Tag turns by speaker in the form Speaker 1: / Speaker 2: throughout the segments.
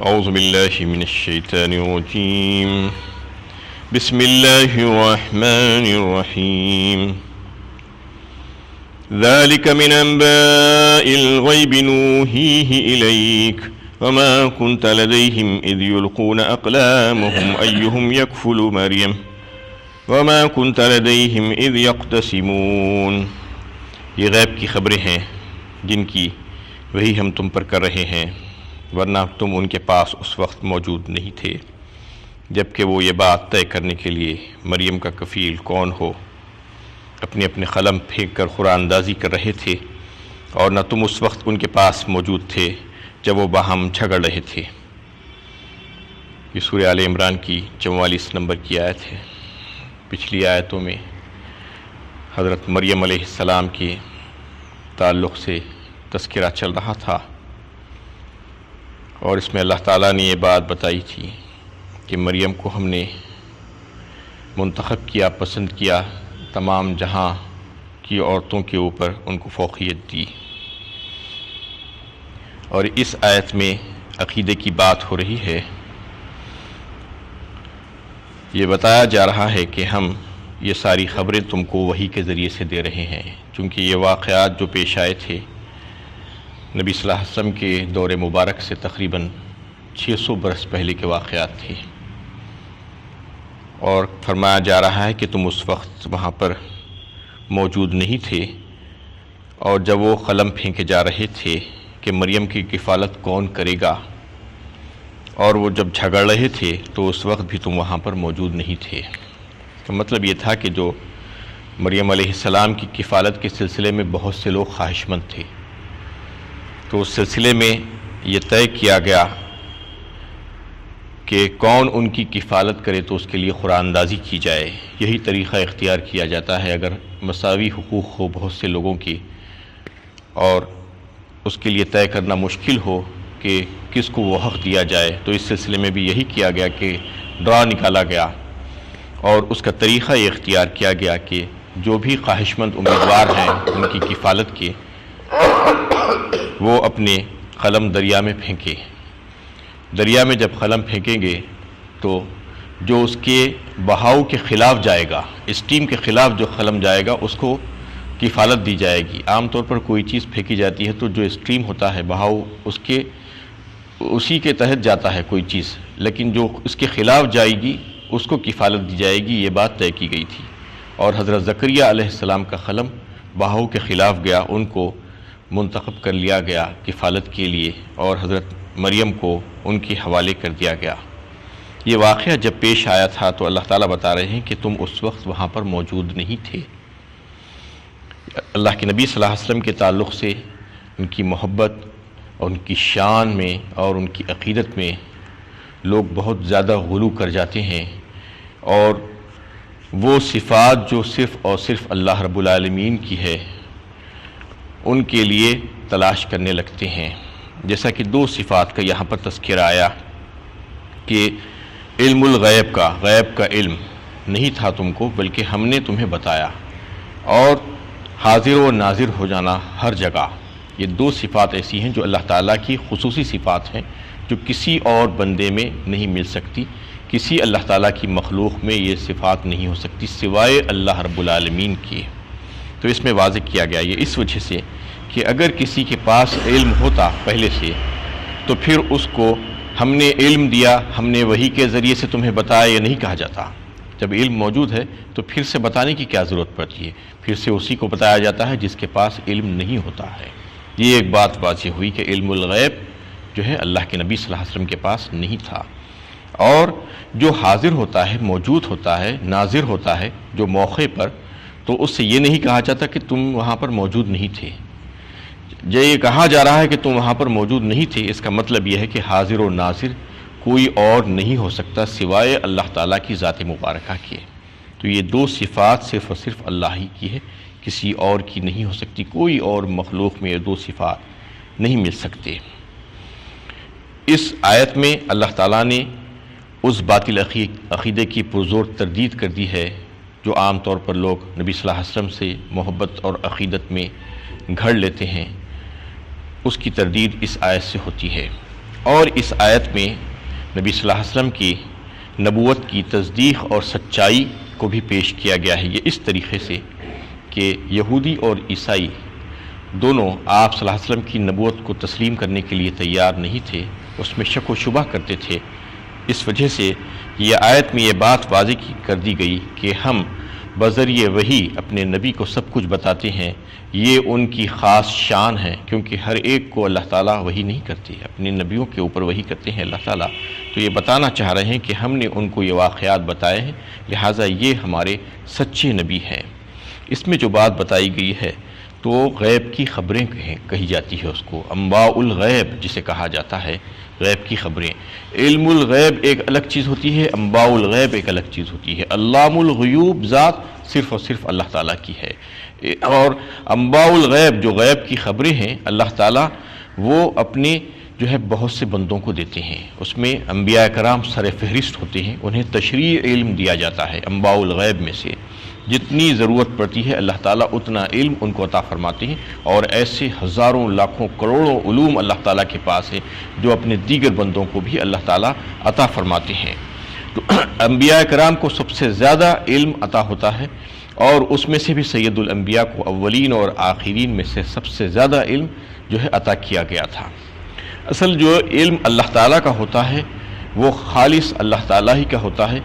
Speaker 1: أعوذ بالله من الشيطان الرجيم بسم الله الرحمن الرحيم ذلك من أنباء الغيب نوحيه إليك وما كنت لديهم إذ يلقون أقلامهم أيهم يكفل مريم وما كنت لديهم إذ يقتسمون. یہ غیب کی خبریں ہیں جن کی وہی ہم تم پر کر رہے ہیں، ورنہ تم ان کے پاس اس وقت موجود نہیں تھے جب کہ وہ یہ بات طے کرنے کے لیے مریم کا کفیل کون ہو اپنے اپنے قلم پھینک کر قرآن اندازی کر رہے تھے، اور نہ تم اس وقت ان کے پاس موجود تھے جب وہ باہم جھگڑ رہے تھے. یہ سورہ آل عمران کی 44 نمبر کی آیت ہے. پچھلی آیتوں میں حضرت مریم علیہ السلام کے تعلق سے تذکرہ چل رہا تھا، اور اس میں اللہ تعالیٰ نے یہ بات بتائی تھی کہ مریم کو ہم نے منتخب کیا، پسند کیا، تمام جہاں کی عورتوں کے اوپر ان کو فوقیت دی. اور اس آیت میں عقیدے کی بات ہو رہی ہے. یہ بتایا جا رہا ہے کہ ہم یہ ساری خبریں تم کو وحی کے ذریعے سے دے رہے ہیں، چونکہ یہ واقعات جو پیش آئے تھے نبی صلی اللہ علیہ وسلم کے دور مبارک سے تقریباً 600 برس پہلے کے واقعات تھے، اور فرمایا جا رہا ہے کہ تم اس وقت وہاں پر موجود نہیں تھے، اور جب وہ قلم پھینکے جا رہے تھے کہ مریم کی کفالت کون کرے گا، اور وہ جب جھگڑ رہے تھے تو اس وقت بھی تم وہاں پر موجود نہیں تھے. تو مطلب یہ تھا کہ جو مریم علیہ السلام کی کفالت کے سلسلے میں بہت سے لوگ خواہش مند تھے، تو اس سلسلے میں یہ طے کیا گیا کہ کون ان کی کفالت کرے تو اس کے لیے قرآن اندازی کی جائے. یہی طریقہ اختیار کیا جاتا ہے اگر مساوی حقوق ہو بہت سے لوگوں کی، اور اس کے لیے طے کرنا مشکل ہو کہ کس کو وہ حق دیا جائے، تو اس سلسلے میں بھی یہی کیا گیا کہ ڈرا نکالا گیا، اور اس کا طریقہ یہ اختیار کیا گیا کہ جو بھی خواہش مند امیدوار ہیں ان کی کفالت کے، وہ اپنے قلم دریا میں پھینکے. دریا میں جب قلم پھینکیں گے تو جو اس کے بہاؤ کے خلاف جائے گا، اسٹیم کے خلاف جو قلم جائے گا اس کو کفالت دی جائے گی. عام طور پر کوئی چیز پھینکی جاتی ہے تو جو اسٹریم ہوتا ہے، بہاؤ اسی کے تحت جاتا ہے کوئی چیز، لیکن جو اس کے خلاف جائے گی اس کو کفالت دی جائے گی. یہ بات طے کی گئی تھی، اور حضرت زکریا علیہ السلام کا قلم بہاؤ کے خلاف گیا، ان کو منتخب کر لیا گیا کفالت کے لیے، اور حضرت مریم کو ان کے حوالے کر دیا گیا. یہ واقعہ جب پیش آیا تھا تو اللہ تعالیٰ بتا رہے ہیں کہ تم اس وقت وہاں پر موجود نہیں تھے. اللہ کے نبی صلی اللہ علیہ وسلم کے تعلق سے ان کی محبت اور ان کی شان میں اور ان کی عقیدت میں لوگ بہت زیادہ غلو کر جاتے ہیں، اور وہ صفات جو صرف اور صرف اللہ رب العالمین کی ہے ان کے لیے تلاش کرنے لگتے ہیں. جیسا کہ 2 صفات کا یہاں پر تذکرہ آیا کہ علم الغیب کا، غیب کا علم نہیں تھا تم کو بلکہ ہم نے تمہیں بتایا، اور حاضر و ناظر ہو جانا ہر جگہ. یہ 2 صفات ایسی ہیں جو اللہ تعالیٰ کی خصوصی صفات ہیں، جو کسی اور بندے میں نہیں مل سکتی، کسی اللہ تعالیٰ کی مخلوق میں یہ صفات نہیں ہو سکتی سوائے اللہ رب العالمین کی. تو اس میں واضح کیا گیا یہ اس وجہ سے کہ اگر کسی کے پاس علم ہوتا پہلے سے تو پھر اس کو ہم نے علم دیا، ہم نے وحی کے ذریعے سے تمہیں بتایا، یہ نہیں کہا جاتا. جب علم موجود ہے تو پھر سے بتانے کی کیا ضرورت پڑتی ہے، پھر سے اسی کو بتایا جاتا ہے جس کے پاس علم نہیں ہوتا ہے. یہ ایک بات واضح ہوئی کہ علم الغیب جو ہے اللہ کے نبی صلی اللہ علیہ وسلم کے پاس نہیں تھا. اور جو حاضر ہوتا ہے، موجود ہوتا ہے، ناظر ہوتا ہے جو موقع پر، تو اس سے یہ نہیں کہا جاتا کہ تم وہاں پر موجود نہیں تھے. جو یہ کہا جا رہا ہے کہ تم وہاں پر موجود نہیں تھے، اس کا مطلب یہ ہے کہ حاضر و ناظر کوئی اور نہیں ہو سکتا سوائے اللہ تعالیٰ کی ذات مبارکہ کے. تو یہ 2 صفات صرف اور صرف اللہ ہی کی ہے، کسی اور کی نہیں ہو سکتی. کوئی اور مخلوق میں یہ 2 صفات نہیں مل سکتے. اس آیت میں اللہ تعالیٰ نے اس باطل عقیدے کی پرزور تردید کر دی ہے جو عام طور پر لوگ نبی صلی اللہ علیہ وسلم سے محبت اور عقیدت میں گھڑ لیتے ہیں. اس کی تردید اس آیت سے ہوتی ہے. اور اس آیت میں نبی صلی اللہ علیہ وسلم کی نبوت کی تصدیق اور سچائی کو بھی پیش کیا گیا ہے، یہ اس طریقے سے کہ یہودی اور عیسائی دونوں آپ صلی اللہ علیہ وسلم کی نبوت کو تسلیم کرنے کے لیے تیار نہیں تھے، اس میں شک و شبہ کرتے تھے۔ اس وجہ سے یہ آیت میں یہ بات واضح کر دی گئی کہ ہم بذریعہ وحی اپنے نبی کو سب کچھ بتاتے ہیں، یہ ان کی خاص شان ہے، کیونکہ ہر ایک کو اللہ تعالیٰ وحی نہیں کرتے، اپنے نبیوں کے اوپر وحی کرتے ہیں اللہ تعالیٰ۔ تو یہ بتانا چاہ رہے ہیں کہ ہم نے ان کو یہ واقعات بتائے ہیں، لہٰذا یہ ہمارے سچے نبی ہیں۔ اس میں جو بات بتائی گئی ہے تو غیب کی خبریں کہی جاتی ہے، اس کو انباء الغیب جسے کہا جاتا ہے، غیب کی خبریں۔ علم الغیب ایک الگ چیز ہوتی ہے، انباء الغیب ایک الگ چیز ہوتی ہے۔ علام الغیوب ذات صرف اور صرف اللہ تعالیٰ کی ہے، اور انباء الغیب جو غیب کی خبریں ہیں اللہ تعالیٰ وہ اپنے جو ہے بہت سے بندوں کو دیتے ہیں، اس میں انبیاء کرام سر فہرست ہوتے ہیں، انہیں تشریع علم دیا جاتا ہے۔ انباء الغیب میں سے جتنی ضرورت پڑتی ہے اللہ تعالیٰ اتنا علم ان کو عطا فرماتے ہیں، اور ایسے ہزاروں لاکھوں کروڑوں علوم اللہ تعالیٰ کے پاس ہے جو اپنے دیگر بندوں کو بھی اللہ تعالیٰ عطا فرماتے ہیں۔ تو انبیاء کرام کو سب سے زیادہ علم عطا ہوتا ہے، اور اس میں سے بھی سید الانبیاء کو اولین اور آخرین میں سے سب سے زیادہ علم جو ہے عطا کیا گیا تھا۔ اصل جو علم اللہ تعالیٰ کا ہوتا ہے وہ خالص اللہ تعالیٰ ہی کا ہوتا ہے،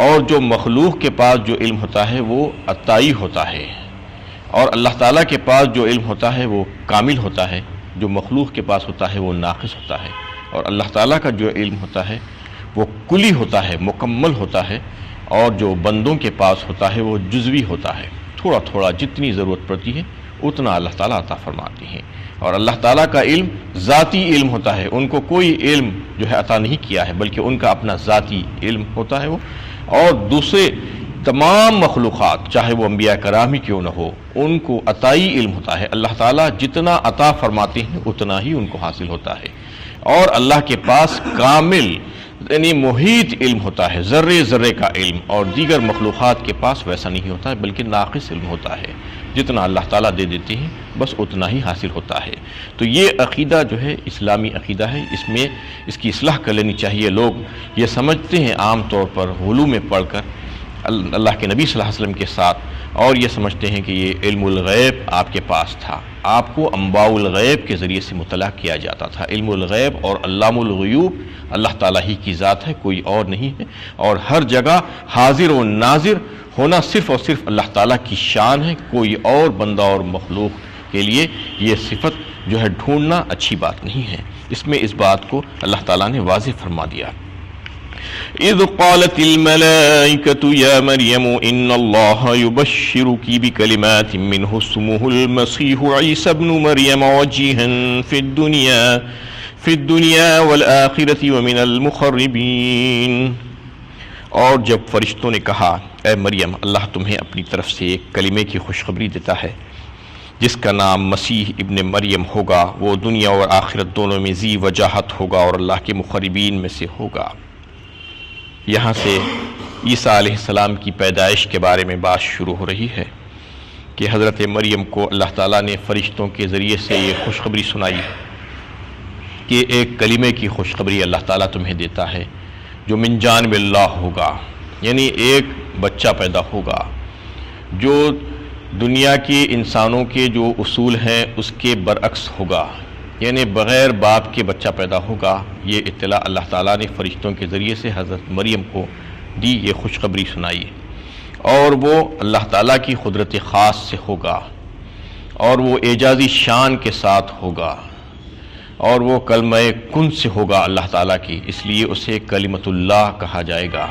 Speaker 1: اور جو مخلوق کے پاس جو علم ہوتا ہے وہ عطائی ہوتا ہے، اور اللہ تعالیٰ کے پاس جو علم ہوتا ہے وہ کامل ہوتا ہے، جو مخلوق کے پاس ہوتا ہے وہ ناقص ہوتا ہے، اور اللہ تعالیٰ کا جو علم ہوتا ہے وہ کلی ہوتا ہے، مکمل ہوتا ہے، اور جو بندوں کے پاس ہوتا ہے وہ جزوی ہوتا ہے، تھوڑا تھوڑا جتنی ضرورت پڑتی ہے اتنا اللہ تعالیٰ عطا فرماتے ہیں۔ اور اللہ تعالیٰ کا علم ذاتی علم ہوتا ہے، ان کو کوئی علم جو ہے عطا نہیں کیا ہے، بلکہ ان کا اپنا ذاتی علم ہوتا ہے وہ، اور دوسرے تمام مخلوقات چاہے وہ انبیاء کرام ہی کیوں نہ ہو ان کو عطائی علم ہوتا ہے۔ اللہ تعالیٰ جتنا عطا فرماتے ہیں اتنا ہی ان کو حاصل ہوتا ہے، اور اللہ کے پاس کامل یعنی محیط علم ہوتا ہے، ذرے ذرے کا علم، اور دیگر مخلوقات کے پاس ویسا نہیں ہوتا ہے بلکہ ناقص علم ہوتا ہے، جتنا اللہ تعالیٰ دے دیتے ہیں بس اتنا ہی حاصل ہوتا ہے۔ تو یہ عقیدہ جو ہے اسلامی عقیدہ ہے، اس میں اس کی اصلاح کر لینی چاہیے۔ لوگ یہ سمجھتے ہیں عام طور پر غلو میں پڑھ کر اللہ کے نبی صلی اللہ علیہ وسلم کے ساتھ، اور یہ سمجھتے ہیں کہ یہ علم الغیب آپ کے پاس تھا، آپ کو انباء الغیب کے ذریعے سے مطلع کیا جاتا تھا۔ علم الغیب اور علام الغیوب اللہ تعالیٰ ہی کی ذات ہے، کوئی اور نہیں ہے، اور ہر جگہ حاضر و ناظر ہونا صرف اور صرف اللہ تعالیٰ کی شان ہے، کوئی اور بندہ اور مخلوق کے لیے یہ صفت جو ہے ڈھونڈنا اچھی بات نہیں ہے۔ اس میں اس بات کو اللہ تعالیٰ نے واضح فرما دیا۔ اذ قالت الملائکۃ یا مریم ان اللہ یبشرک بکلمات منہ اسمہ المسیح عیسی ابن مریم وجیہا فی الدنیا والآخرۃ ومن المقربین۔ اور جب فرشتوں نے کہا اے مریم اللہ تمہیں اپنی طرف سے ایک کلمے کی خوشخبری دیتا ہے جس کا نام مسیح ابن مریم ہوگا، وہ دنیا اور آخرت دونوں میں ذی وجاہت ہوگا اور اللہ کے مقربین میں سے ہوگا۔ یہاں سے عیسیٰ علیہ السلام کی پیدائش کے بارے میں بات شروع ہو رہی ہے کہ حضرت مریم کو اللہ تعالیٰ نے فرشتوں کے ذریعے سے یہ خوشخبری سنائی کہ ایک کلمے کی خوشخبری اللہ تعالیٰ تمہیں دیتا ہے جو من جانب اللہ ہوگا، یعنی ایک بچہ پیدا ہوگا جو دنیا کے انسانوں کے جو اصول ہیں اس کے برعکس ہوگا، یعنی بغیر باپ کے بچہ پیدا ہوگا۔ یہ اطلاع اللہ تعالیٰ نے فرشتوں کے ذریعے سے حضرت مریم کو دی، یہ خوشخبری سنائی، اور وہ اللہ تعالیٰ کی قدرت خاص سے ہوگا، اور وہ اعجازی شان کے ساتھ ہوگا، اور وہ کلمہ کن سے ہوگا اللہ تعالیٰ کی، اس لیے اسے کلمۃ اللہ کہا جائے گا۔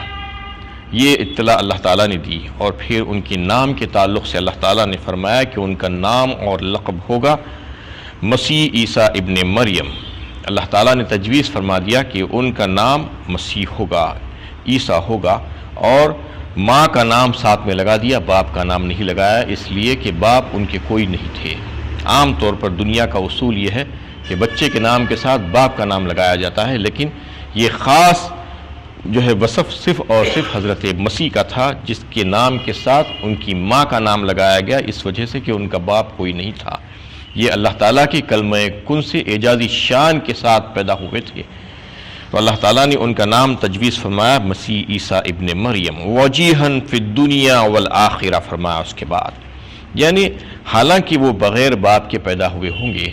Speaker 1: یہ اطلاع اللہ تعالیٰ نے دی، اور پھر ان کے نام کے تعلق سے اللہ تعالیٰ نے فرمایا کہ ان کا نام اور لقب ہوگا مسیح عیسیٰ ابن مریم۔ اللہ تعالیٰ نے تجویز فرما دیا کہ ان کا نام مسیح ہوگا، عیسیٰ ہوگا، اور ماں کا نام ساتھ میں لگا دیا، باپ کا نام نہیں لگایا، اس لیے کہ باپ ان کے کوئی نہیں تھے۔ عام طور پر دنیا کا اصول یہ ہے کہ بچے کے نام کے ساتھ باپ کا نام لگایا جاتا ہے، لیکن یہ خاص جو ہے وصف صرف اور صرف حضرت مسیح کا تھا جس کے نام کے ساتھ ان کی ماں کا نام لگایا گیا، اس وجہ سے کہ ان کا باپ کوئی نہیں تھا۔ یہ اللہ تعالیٰ کی کلمہ کن سے اعجازی شان کے ساتھ پیدا ہوئے تھے، تو اللہ تعالیٰ نے ان کا نام تجویز فرمایا مسیح عیسیٰ ابن مریم، وجیہن فی الدنیا والآخرہ فرمایا اس کے بعد، یعنی حالانکہ وہ بغیر باپ کے پیدا ہوئے ہوں گے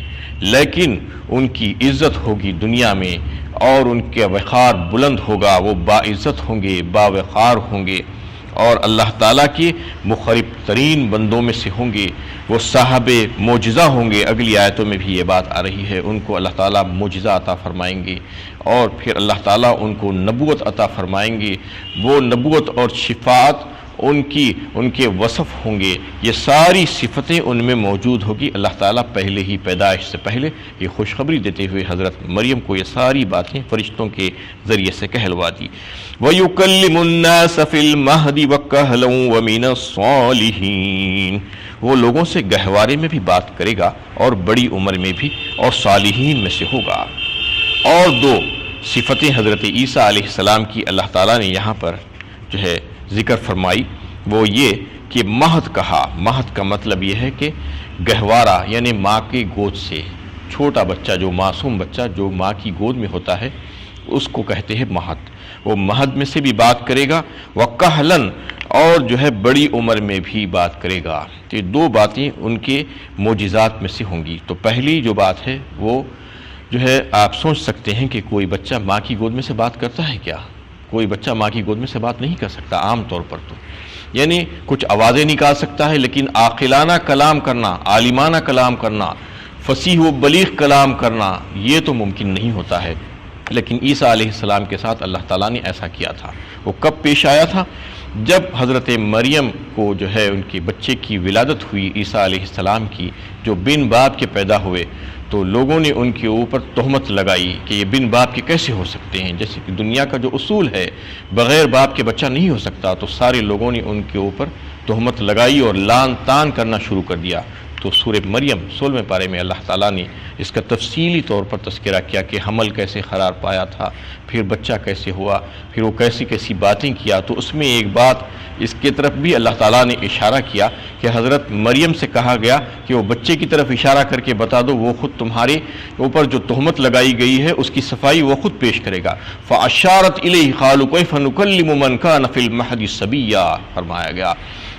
Speaker 1: لیکن ان کی عزت ہوگی دنیا میں اور ان کے وقار بلند ہوگا، وہ باعزت ہوں گے، باوقار ہوں گے اور اللہ تعالیٰ کے مقرب ترین بندوں میں سے ہوں گے، وہ صاحب معجزہ ہوں گے۔ اگلی آیتوں میں بھی یہ بات آ رہی ہے، ان کو اللہ تعالیٰ معجزہ عطا فرمائیں گے اور پھر اللہ تعالیٰ ان کو نبوت عطا فرمائیں گے، وہ نبوت اور شفاعت ان کے وصف ہوں گے، یہ ساری صفتیں ان میں موجود ہوگی۔ اللہ تعالیٰ پہلے ہی پیدائش سے پہلے یہ خوشخبری دیتے ہوئے حضرت مریم کو یہ ساری باتیں فرشتوں کے ذریعے سے کہلوا دی۔ وَيُكَلِّمُ النَّاسَ فِي الْمَهْدِ وَكَهْلًا وَمِنَ الصَّالِحِينَ، وہ لوگوں سے گہوارے میں بھی بات کرے گا اور بڑی عمر میں بھی اور صالحین میں سے ہوگا۔ اور دو صفتیں حضرت عیسیٰ علیہ السلام کی اللہ تعالیٰ نے یہاں پر جو ہے ذکر فرمائی، وہ یہ کہ مہد کہا۔ مہد کا مطلب یہ ہے کہ گہوارہ، یعنی ماں کی گود سے چھوٹا بچہ، جو معصوم بچہ جو ماں کی گود میں ہوتا ہے اس کو کہتے ہیں مہد۔ وہ مہد میں سے بھی بات کرے گا، وَقَهْلًا، اور جو ہے بڑی عمر میں بھی بات کرے گا۔ تو یہ دو باتیں ان کے معجزات میں سے ہوں گی۔ تو پہلی جو بات ہے وہ جو ہے آپ سوچ سکتے ہیں کہ کوئی بچہ ماں کی گود میں سے بات کرتا ہے کیا؟ کوئی بچہ ماں کی گود میں سے بات نہیں کر سکتا عام طور پر، تو یعنی کچھ آوازیں نکال سکتا ہے لیکن عاقلانہ کلام کرنا، عالمانہ کلام کرنا، فصیح و بلیغ کلام کرنا یہ تو ممکن نہیں ہوتا ہے۔ لیکن عیسیٰ علیہ السلام کے ساتھ اللہ تعالیٰ نے ایسا کیا تھا۔ وہ کب پیش آیا تھا؟ جب حضرت مریم کو جو ہے ان کے بچے کی ولادت ہوئی عیسیٰ علیہ السلام کی، جو بن باپ کے پیدا ہوئے، تو لوگوں نے ان کے اوپر تہمت لگائی کہ یہ بن باپ کے کیسے ہو سکتے ہیں، جیسے کہ دنیا کا جو اصول ہے بغیر باپ کے بچہ نہیں ہو سکتا۔ تو سارے لوگوں نے ان کے اوپر تہمت لگائی اور لان تان کرنا شروع کر دیا۔ تو سورہ مریم 16ویں پارے میں اللہ تعالیٰ نے اس کا تفصیلی طور پر تذکرہ کیا کہ حمل کیسے قرار پایا تھا، پھر بچہ کیسے ہوا، پھر وہ کیسی کیسی باتیں کیا۔ تو اس میں ایک بات اس کی طرف بھی اللہ تعالیٰ نے اشارہ کیا کہ حضرت مریم سے کہا گیا کہ وہ بچے کی طرف اشارہ کر کے بتا دو، وہ خود تمہارے اوپر جو تہمت لگائی گئی ہے اس کی صفائی وہ خود پیش کرے گا۔ فَأَشَارَتْ إِلَيْهِ قَالُوا كَيْفَ نُكَلِّمُ مَنْ كَانَ فِي الْمَهْدِ صَبِيًّا، فرمایا گیا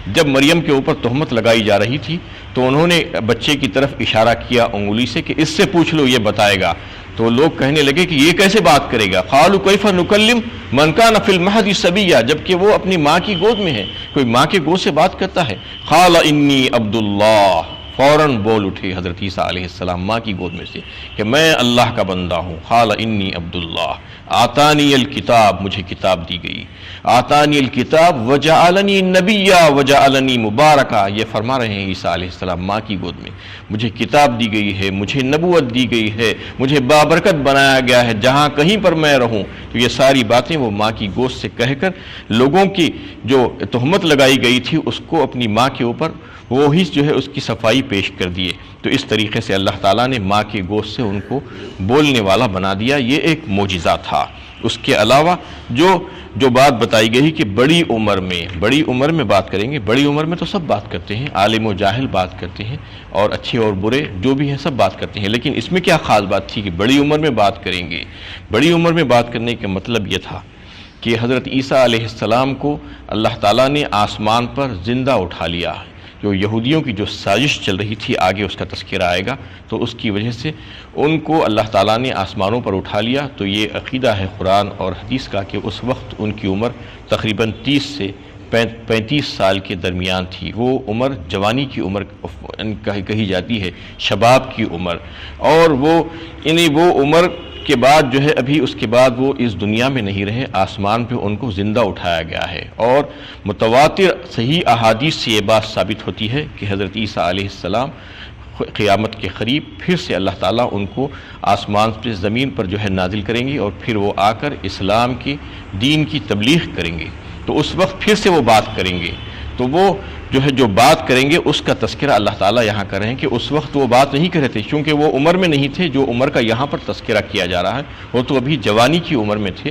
Speaker 1: جب مریم کے اوپر تہمت لگائی جا رہی تھی تو انہوں نے بچے کی طرف اشارہ کیا انگلی سے کہ اس سے پوچھ لو، یہ بتائے گا۔ تو لوگ کہنے لگے کہ یہ کیسے بات کرے گا؟ قالوا کیف نکلم من کان فی المہد صبیا، جبکہ وہ اپنی ماں کی گود میں ہے، کوئی ماں کے گود سے بات کرتا ہے؟ قال انی عبد اللہ، فوراً بول اٹھے حضرت عیسیٰ علیہ السلام ماں کی گود میں سے کہ میں اللہ کا بندہ ہوں۔ قال انی عبد اللہ آتانی الکتاب، مجھے کتاب دی گئی، آتانی الکتاب وجعلنی نبیا وجعلنی مبارکا، یہ فرما رہے ہیں عیسیٰ علیہ السلام ماں کی گود میں، مجھے کتاب دی گئی ہے، مجھے نبوت دی گئی ہے، مجھے بابرکت بنایا گیا ہے، جہاں کہیں پر میں رہوں۔ تو یہ ساری باتیں وہ ماں کی گود سے کہہ کر لوگوں کی جو تہمت لگائی گئی تھی اس کو اپنی ماں کے اوپر وہی جو ہے اس کی صفائی پیش کر دیے۔ تو اس طریقے سے اللہ تعالیٰ نے ماں کے گود سے ان کو بولنے والا بنا دیا، یہ ایک معجزہ تھا۔ اس کے علاوہ جو بات بتائی گئی کہ بڑی عمر میں بات کریں گے، بڑی عمر میں تو سب بات کرتے ہیں، عالم و جاہل بات کرتے ہیں اور اچھے اور برے جو بھی ہیں سب بات کرتے ہیں، لیکن اس میں کیا خاص بات تھی کہ بڑی عمر میں بات کریں گے؟ بڑی عمر میں بات کرنے کا مطلب یہ تھا کہ حضرت عیسیٰ علیہ السلام کو اللہ تعالیٰ نے آسمان پر زندہ اٹھا لیا۔ جو یہودیوں کی جو سازش چل رہی تھی، آگے اس کا تذکرہ آئے گا، تو اس کی وجہ سے ان کو اللہ تعالیٰ نے آسمانوں پر اٹھا لیا۔ تو یہ عقیدہ ہے قرآن اور حدیث کا کہ اس وقت ان کی عمر تقریباً 30 سے 35 سال کے درمیان تھی۔ وہ عمر جوانی کی عمر کہی جاتی ہے، شباب کی عمر، اور وہ عمر کے بعد جو ہے ابھی اس کے بعد وہ اس دنیا میں نہیں رہے، آسمان پہ ان کو زندہ اٹھایا گیا ہے۔ اور متواتر صحیح احادیث سے یہ بات ثابت ہوتی ہے کہ حضرت عیسیٰ علیہ السلام قیامت کے قریب پھر سے اللہ تعالیٰ ان کو آسمان پہ زمین پر جو ہے نازل کریں گے اور پھر وہ آ کر اسلام کی دین کی تبلیغ کریں گے۔ تو اس وقت پھر سے وہ بات کریں گے، تو وہ جو بات کریں گے اس کا تذکرہ اللہ تعالیٰ یہاں کر رہے ہیں کہ اس وقت وہ بات نہیں کر رہے تھے، کیونکہ وہ عمر میں نہیں تھے جو عمر کا یہاں پر تذکرہ کیا جا رہا ہے، وہ تو ابھی جوانی کی عمر میں تھے،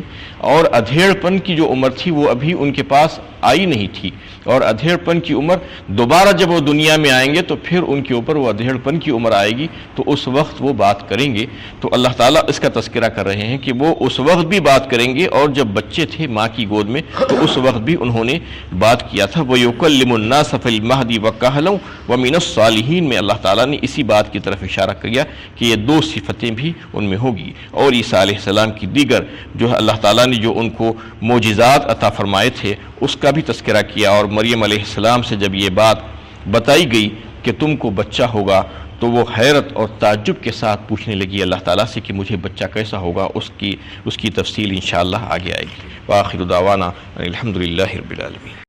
Speaker 1: اور ادھیڑ پن کی جو عمر تھی وہ ابھی ان کے پاس آئی نہیں تھی، اور ادھیڑ پن کی عمر دوبارہ جب وہ دنیا میں آئیں گے تو پھر ان کے اوپر وہ ادھیڑ پن کی عمر آئے گی، تو اس وقت وہ بات کریں گے۔ تو اللہ تعالیٰ اس کا تذکرہ کر رہے ہیں کہ وہ اس وقت بھی بات کریں گے، اور جب بچے تھے ماں کی گود میں تو اس وقت بھی انہوں نے بات کیا تھا۔ وَيُكَلِّمُ النَّاسَ فِي الْمَهْدِ وَكَهْلًا وَمِنَ الصَّالِحِينَ میں اللہ تعالیٰ نے اسی بات کی طرف اشارہ کیا کہ یہ دو صفتیں بھی ان میں ہوگی۔ اور عیسیٰ علیہ السلام کی دیگر جو ہے اللہ تعالیٰ نے جو ان کو معجزات عطا فرمائے تھے اس کا بھی تذکرہ کیا، اور مریم علیہ السلام سے جب یہ بات بتائی گئی کہ تم کو بچہ ہوگا تو وہ حیرت اور تعجب کے ساتھ پوچھنے لگی اللہ تعالیٰ سے کہ مجھے بچہ کیسا ہوگا، اس کی تفصیل انشاءاللہ آگے آئے گی۔ وآخر دعوانا الحمدللہ رب العالمین۔